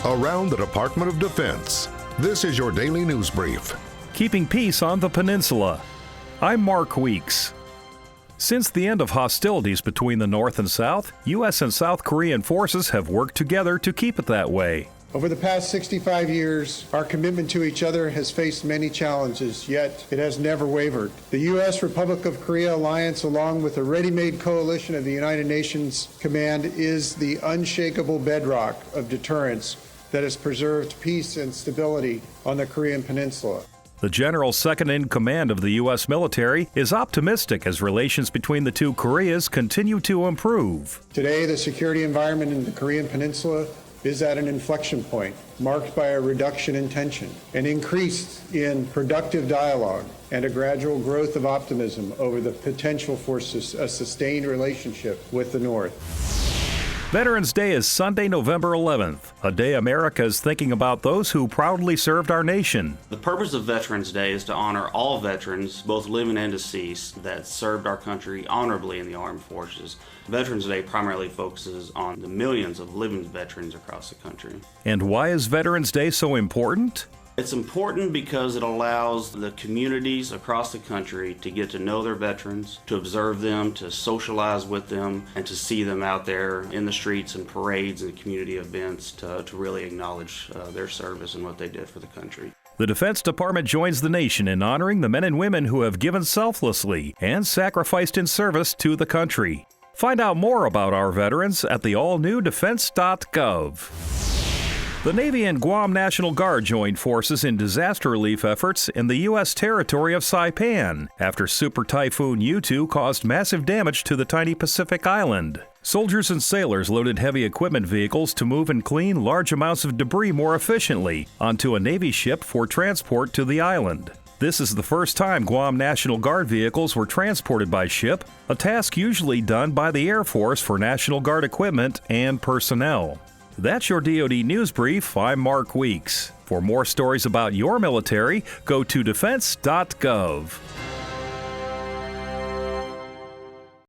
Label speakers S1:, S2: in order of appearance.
S1: around the Department of Defense. This is your daily news brief.
S2: Keeping peace on the peninsula. I'm Mark Weeks. Since the end of hostilities between the North and South, U.S. and South Korean forces have worked together to keep it that way.
S3: Over the past 65 years, our commitment to each other has faced many challenges, yet it has never wavered. The U.S. Republic of Korea alliance, along with the ready-made coalition of the United Nations Command, is the unshakable bedrock of deterrence that has preserved peace and stability on the Korean Peninsula.
S2: The general second in command of the U.S. military is optimistic as relations between the two Koreas continue to improve.
S3: Today, the security environment in the Korean Peninsula is at an inflection point, marked by a reduction in tension, an increase in productive dialogue, and a gradual growth of optimism over the potential for a sustained relationship with the North.
S2: Veterans Day is Sunday, November 11th, a day America is thinking about those who proudly served our nation.
S4: The purpose of Veterans Day is to honor all veterans, both living and deceased, that served our country honorably in the armed forces. Veterans Day primarily focuses on the millions of living veterans across the country.
S2: And why is Veterans Day so important?
S4: It's important because it allows the communities across the country to get to know their veterans, to observe them, to socialize with them, and to see them out there in the streets and parades and community events to really acknowledge their service and what they did for the country.
S2: The Defense Department joins the nation in honoring the men and women who have given selflessly and sacrificed in service to the country. Find out more about our veterans at the all-new defense.gov. The Navy and Guam National Guard joined forces in disaster relief efforts in the U.S. territory of Saipan after Super Typhoon U-2 caused massive damage to the tiny Pacific island. Soldiers and sailors loaded heavy equipment vehicles to move and clean large amounts of debris more efficiently onto a Navy ship for transport to the island. This is the first time Guam National Guard vehicles were transported by ship, a task usually done by the Air Force for National Guard equipment and personnel. That's your DoD News Brief. I'm Mark Weeks. For more stories about your military, go to defense.gov.